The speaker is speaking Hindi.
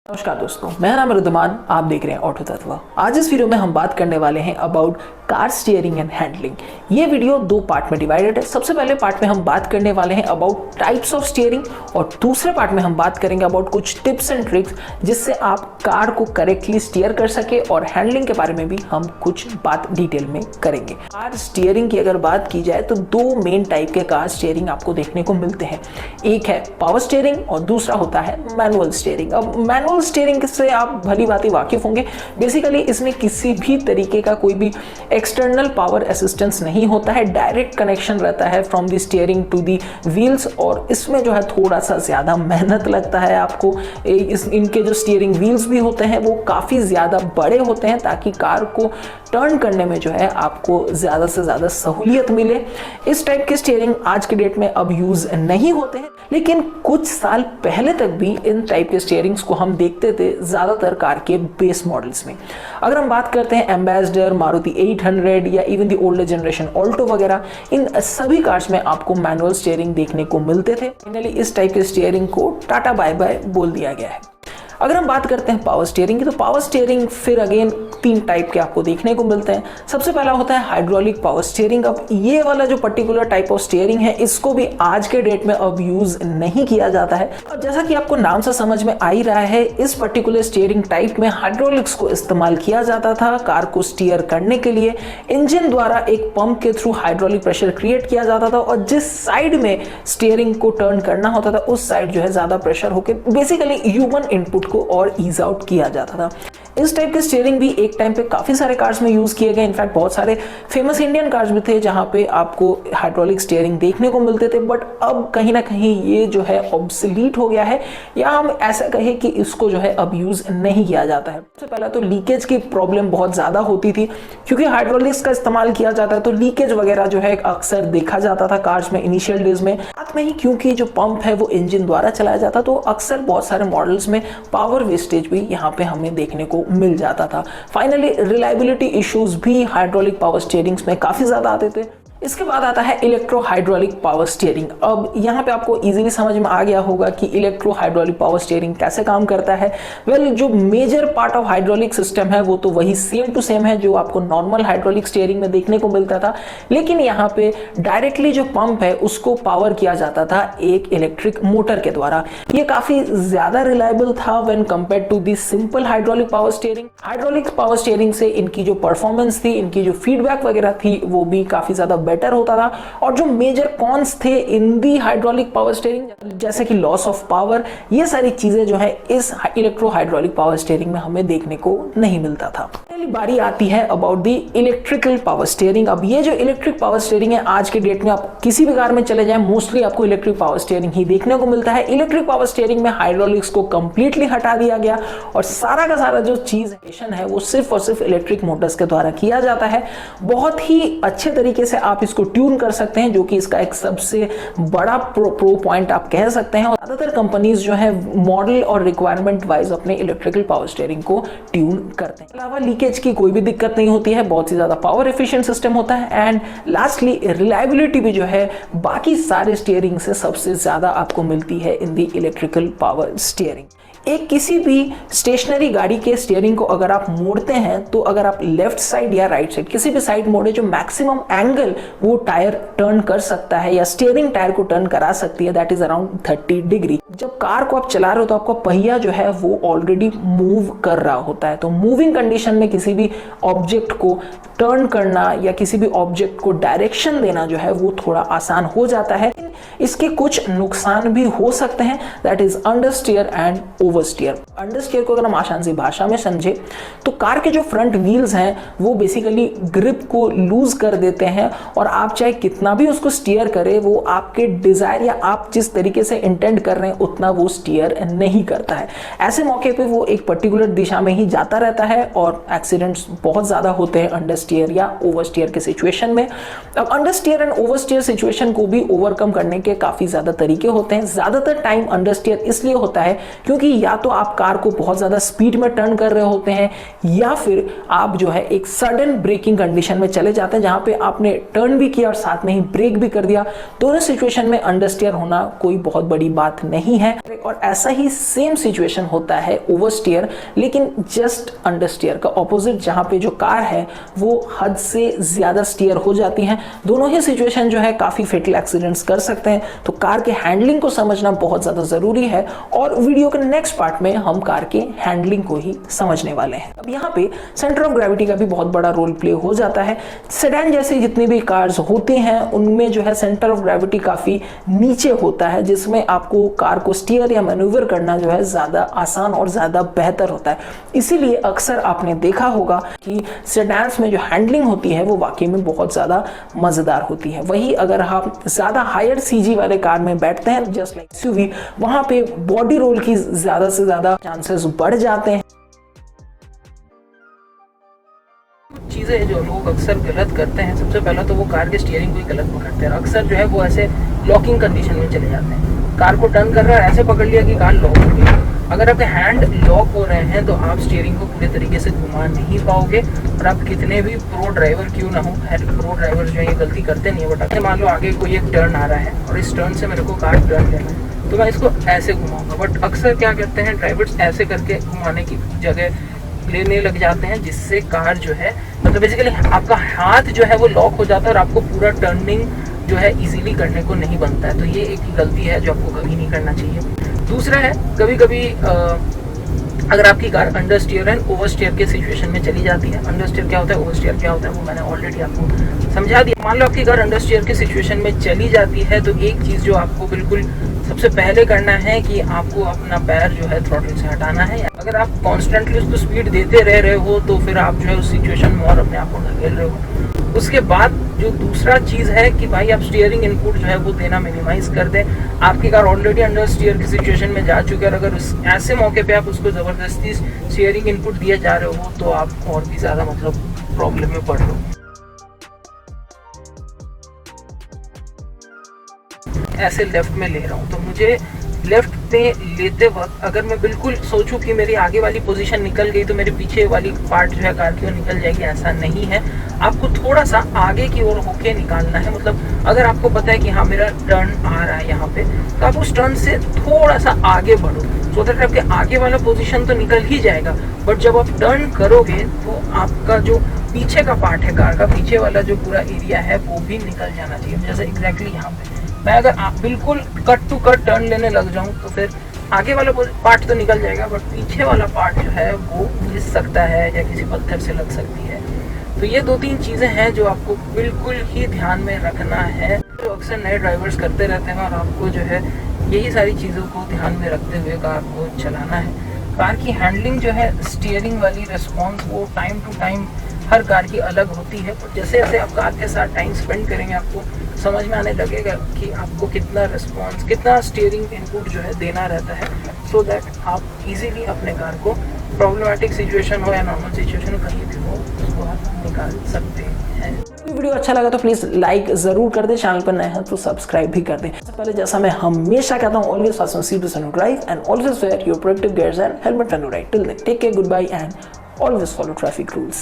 नमस्कार दोस्तों, मेरा नाम रिद्धमान। आप देख रहे हैं ऑटो तत्व। आज इस वीडियो में हम बात करने वाले हैं about car steering and handling. ये वीडियो दो पार्ट में डिवाइडेड है। सबसे पहले पार्ट में हम बात करने वाले हैं अबाउट टाइप्स ऑफ स्टीयरिंग और दूसरे पार्ट में हम बात करेंगे अबाउट कुछ टिप्स एंड ट्रिक्स जिससे आप कार को करेक्टली स्टीयर कर सके, और हैंडलिंग के बारे में भी हम कुछ बात डिटेल में करेंगे। कार स्टीयरिंग की अगर बात की जाए तो दो मेन टाइप के कार स्टीयरिंग आपको देखने को मिलते हैं। एक है पावर स्टीयरिंग और दूसरा होता है मैनुअल स्टीयरिंग। अब मैनुअल स्टीयरिंग से आप भली भांति वाकिफ होंगे। बेसिकली इसमें किसी भी तरीके का कोई भी एक्सटर्नल पावर असिस्टेंस नहीं होता है, डायरेक्ट कनेक्शन रहता है from the steering to the wheels, और इसमें जो है थोड़ा सा ज़्यादा मेहनत लगता है आपको। इनके जो स्टीयरिंग व्हील्स भी होते हैं वो काफ़ी ज़्यादा बड़े होते हैं ताकि कार को टर्न करने में जो है आपको ज़्यादा से ज़्यादा सहूलियत मिले। इस टाइप के स्टीयरिंग आज के डेट में अब यूज़ नहीं होते हैं, लेकिन कुछ साल पहले तक भी इन टाइप के स्टीयरिंग्स को हम देखते थे ज़्यादातर कार के बेस मॉडल्स में। अगर हम बात करते हैं एम्बेसडर, मारुति 800 या even the older generation Alto वगैरह, इन सभी कार्स में आपको मैनुअल स्टीयरिंग देखने को मिलते थे। फाइनली इस टाइप के स्टीयरिंग को टाटा बाय बाय बोल दिया गया है। अगर हम बात करते हैं पावर स्टीयरिंग की, तो पावर स्टीयरिंग फिर अगेन तीन टाइप के आपको देखने को मिलते हैं। सबसे पहला होता है हाइड्रोलिक पावर स्टीयरिंग। अब ये वाला जो पर्टिकुलर टाइप ऑफ स्टीयरिंग है, इसको भी आज के डेट में अब यूज नहीं किया जाता है। और जैसा कि आपको नाम से समझ में आ ही रहा है, इस पर्टिकुलर स्टीयरिंग टाइप में हाइड्रोलिक्स को इस्तेमाल किया जाता था कार को स्टीयर करने के लिए। इंजन द्वारा एक पंप के थ्रू हाइड्रोलिक प्रेशर क्रिएट किया जाता था, और जिस साइड में स्टीयरिंग को टर्न करना होता था उस साइड जो है ज्यादा प्रेशर होकर बेसिकली ह्यूमन इनपुट को और ईज आउट किया जाता था। इस टाइप के स्टीयरिंग भी एक टाइम पे काफी सारे कार्स में यूज किए गए। इनफैक्ट बहुत सारे फेमस इंडियन कार्स भी थे जहां पे आपको हाइड्रोलिक स्टीयरिंग देखने को मिलते थे, बट अब कहीं ना कहीं ये जो है ऑब्सोलीट हो गया है, या हम ऐसा कहें कि इसको जो है अब यूज नहीं किया जाता है। सबसे पहले तो लीकेज की प्रॉब्लम बहुत ज्यादा होती थी, क्योंकि हाइड्रोलिक्स का इस्तेमाल किया जाता है तो लीकेज वगैरह जो है अक्सर देखा जाता था कार्स में इनिशियल डेज में। साथ में ही क्योंकि जो पंप है वो इंजन द्वारा चलाया जाता, तो अक्सर बहुत सारे मॉडल्स में पावर वेस्टेज भी यहाँ पे हमें देखने को मिल जाता था। फाइनली रिलायबिलिटी इश्यूज भी हाइड्रोलिक पावर स्टीयरिंग्स में काफी ज्यादा आते थे। इसके बाद आता है इलेक्ट्रो हाइड्रोलिक पावर स्टीयरिंग। अब यहाँ पे आपको इजीली समझ में आ गया होगा कि इलेक्ट्रो हाइड्रोलिक पावर स्टीयरिंग कैसे काम करता है। जो major part of hydraulic system है वो तो वही सेम टू सेम है जो आपको नॉर्मल हाइड्रोलिक स्टीयरिंग में देखने को मिलता था, लेकिन यहाँ पे डायरेक्टली जो पंप है उसको पावर किया जाता था एक इलेक्ट्रिक मोटर के द्वारा। ये काफी ज्यादा रिलायबल था when compared to the simple hydraulic power steering. Hydraulic power steering से इनकी जो परफॉर्मेंस थी, इनकी जो फीडबैक वगैरह थी, वो भी काफी ज्यादा बेटर होता था। और जो मेजर कॉन्स थे इन दी हाइड्रोलिक पावर स्टीयरिंग, जैसे कि लॉस ऑफ पावर, ये सारी चीजें जो है इस इलेक्ट्रो हाइड्रोलिक पावर स्टीयरिंग में हमें देखने को नहीं मिलता था। पहली बारी आती है about the electrical power steering. अब ये जो इलेक्ट्रिक पावर स्टीयरिंग है, आज के डेट में आप किसी भी कार में चले जाएं मोस्टली आपको इलेक्ट्रिक पावर स्टीयरिंग ही देखने को मिलता है। इलेक्ट्रिक पावर स्टीयरिंग में हाइड्रोलिक्स को कंप्लीटली हटा दिया गया और सारा का सारा जो चीज है वो सिर्फ और सिर्फ इलेक्ट्रिक मोटर्स के द्वारा किया जाता है। बहुत ही अच्छे तरीके से आप इसको ट्यून कर सकते हैं, जो कि इसका एक सबसे बड़ा प्रो पॉइंट आप कह सकते हैं। और ज्यादातर कंपनीज जो है मॉडल और रिक्वायरमेंट वाइज अपने इलेक्ट्रिकल पावर स्टीयरिंग को ट्यून करते हैं। अलावा लीकेज की कोई भी दिक्कत नहीं होती है, बहुत ही ज्यादा पावर एफिशिएंट सिस्टम होता है, एंड लास्टली रिलायबिलिटी भी जो है बाकी सारे स्टीयरिंग से सबसे ज्यादा आपको मिलती है इन दी इलेक्ट्रिकल पावर स्टीयरिंग। एक किसी भी स्टेशनरी गाड़ी के स्टीयरिंग को अगर आप मोड़ते हैं, तो अगर आप लेफ्ट साइड या राइट साइड किसी भी साइड मोड़े, जो मैक्सिमम एंगल वो टायर टर्न कर सकता है या स्टीयरिंग टायर को टर्न करा सकती है, दैट इज अराउंड 30 डिग्री। जब कार को आप चला रहे हो तो आपका पहिया जो है वो ऑलरेडी मूव कर रहा होता है, तो मूविंग कंडीशन में किसी भी ऑब्जेक्ट को टर्न करना या किसी भी ऑब्जेक्ट को डायरेक्शन देना जो है वो थोड़ा आसान हो जाता है। इसके कुछ नुकसान भी हो सकते हैं, that is understeer and oversteer. Understeer को अगर हम आसान सी भाषा में समझे तो कार के जो फ्रंट व्हील्स हैं वो बेसिकली ग्रिप को लूज कर देते हैं, और आप चाहे कितना भी उसको स्टीयर करे, वो आपके डिजायर या आप जिस तरीके से इंटेंड कर रहे हैं उतना वो स्टीयर नहीं करता है। ऐसे मौके पे वो एक पर्टिकुलर दिशा में ही जाता रहता है, और एक्सीडेंट्स बहुत ज्यादा होते हैं अंडर स्टीयर या ओवर स्टीयर के सिचुएशन में। अब understeer and oversteer situation को भी ओवरकम करने करने के काफ़ी ज़्यादा तरीके होते हैं। ज़्यादातर टाइम अंडर स्टीयर इसलिए होता है क्योंकि या तो आप कार को बहुत ज़्यादा स्पीड में टर्न कर रहे होते हैं या फिर आप जो है एक सडन ब्रेकिंग कंडीशन में चले जाते हैं जहाँ पे आपने टर्न भी किया और साथ में ही ब्रेक भी कर दिया। दोनों सिचुएशन में अंडर स्टीयर होना कोई बहुत बड़ी बात नहीं है। और ऐसा ही सेम सिचुएशन होता है ओवर स्टीयर, लेकिन जस्ट अंडर स्टीयर का ऑपोजिट, जहाँ पे जो कार है वो हद से ज़्यादा स्टीयर हो जाती हैं। दोनों ही सिचुएशन जो है काफ़ी फेटल एक्सीडेंट्स कर सकते हैं। तो कार के हैंडलिंग को समझना बहुत ज़्यादा ज़रूरी है और वीडियो के नेक्स्ट पार्ट में हम कार के हैंडलिंग को ही समझने वाले हैं। अब यहाँ पे सेंटर ऑफ ग्रेविटी का भी बहुत बड़ा रोल प्ले हो जाता है। सेडान जैसी जितनी भी कार्स होती हैं उनमें जो है सेंटर ऑफ ग्रेविटी काफ़ी नीचे होता है, जिसमें आपको कार को स्टीयर या मैन्यूवर करना जो है ज़्यादा आसान और ज़्यादा बेहतर होता है। इसीलिए अक्सर आपने देखा होगा कि सेडान्स में जो हैंडलिंग होती है वो वाकई में बहुत ज़्यादा मज़ेदार होती है। वही अगर आप ज़्यादा हायर सीजी वाले कार में बैठते हैं जस्ट लाइक एसयूवी, वहाँ पे बॉडी रोल की ज़्यादा से ज़्यादा चांसेस बढ़ जाते हैं। चीज़ें जो लोग अक्सर गलत करते हैं, सबसे पहला तो वो कार के स्टीयरिंग को ही गलत पकड़ते हैं। अक्सर जो है वो ऐसे लॉकिंग कंडीशन में चले जाते हैं। कार को टर्न कर रहा है, ऐसे पकड़ लिया कि कार लॉक हो गई। अगर आपके हैंड लॉक हो रहे हैं तो आप स्टीयरिंग को पूरे तरीके से घुमा नहीं पाओगे। और आप कितने भी प्रो ड्राइवर क्यों ना हो, प्रो ड्राइवर जो है ये गलती करते नहीं है। बट मान लो आगे कोई एक टर्न आ रहा है और इस टर्न से मेरे को कार टर्न लेना है तो मैं इसको ऐसे घुमाऊंगा। बट अक्सर क्या करते हैं ड्राइवर्स, ऐसे करके घुमाने की जगह लेने लग जाते हैं, जिससे कार जो है मतलब बेसिकली आपका हाथ जो है वो लॉक हो जाता है और आपको पूरा टर्निंग जो है इजीली करने को नहीं बनता है। तो ये एक गलती है जो आपको कभी नहीं करना चाहिए। दूसरा है कभी कभी अगर आपकी कार अंडर स्टीयर है, ओवर स्टीयर के सिचुएशन में चली जाती है। अंडर स्टीयर क्या होता है, ओवर स्टीयर क्या होता है, वो मैंने ऑलरेडी आपको समझा दिया। मान लो आपकी कार अंडर स्टीयर के सिचुएशन में चली जाती है तो एक चीज़ जो आपको बिल्कुल सबसे पहले करना है कि आपको अपना पैर जो है थ्रॉटल से हटाना है। अगर आप कॉन्स्टेंटली उसको स्पीड देते रह रहे हो तो फिर आप जो है उस सिचुएशन में और अपने आप को ढकेल रहे हो। उसके बाद जो दूसरा चीज़ है कि भाई आप स्टीयरिंग इनपुट जो है वो देना मिनिमाइज कर दें। आपकी कार ऑलरेडी अंडर स्टीयर की सिचुएशन में जा चुकी है और अगर ऐसे मौके पे आप उसको ज़बरदस्ती स्टीयरिंग इनपुट दिए जा रहे हो तो आप और भी ज़्यादा मतलब प्रॉब्लम में पड़ रहे हो। ऐसे लेफ्ट में ले रहा हूँ तो मुझे लेफ्ट में लेते वक्त अगर मैं बिल्कुल सोचूं कि मेरी आगे वाली पोजीशन निकल गई तो मेरे पीछे वाली पार्ट जो है कार की वो निकल जाएगी, ऐसा नहीं है। आपको थोड़ा सा आगे की ओर होके निकालना है। मतलब अगर आपको पता है कि हाँ मेरा टर्न आ रहा है यहाँ पे, तो आप उस टर्न से थोड़ा सा आगे बढ़ो सो दैट आपके आगे वाला पोजीशन तो निकल ही जाएगा, बट जब आप टर्न करोगे तो आपका जो पीछे का पार्ट है कार का, पीछे वाला जो पूरा एरिया है वो भी निकल जाना चाहिए। जैसे एग्जैक्टली यहाँ पे मैं अगर आप बिल्कुल कट टू कट टर्न लेने लग जाऊं तो फिर आगे वाला पार्ट तो निकल जाएगा बट पीछे वाला पार्ट जो है वो घिस सकता है या किसी पत्थर से लग सकती है। तो ये 2-3 चीज़ें हैं जो आपको बिल्कुल ही ध्यान में रखना है, जो अक्सर नए ड्राइवर्स करते रहते हैं और आपको जो है यही सारी चीज़ों को ध्यान में रखते हुए कार को चलाना है। कार की हैंडलिंग जो है, स्टीयरिंग वाली रिस्पॉन्स वो टाइम टू टाइम हर कार की अलग होती है। और जैसे जैसे आप कार के साथ टाइम स्पेंड करेंगे आपको समझ में आने लगेगा कि आपको कितना रिस्पॉन्स, कितना स्टीयरिंग इनपुट जो है देना रहता है, सो दैट आप इजीली अपने कार को प्रॉब्लमेटिक सिचुएशन हो या नॉर्मल सिचुएशन कहीं भी हो उसको आप निकाल सकते हैं। वीडियो अच्छा लगा तो प्लीज़ लाइक ज़रूर कर दें, चैनल पर नए हैं तो सब्सक्राइब भी कर दें। सबसे पहले जैसा मैं हमेशा कहता हूँ, always fast seat belt and drive and always wear your protective gears and helmet and ride. Till then take care, good bye and always follow traffic rules.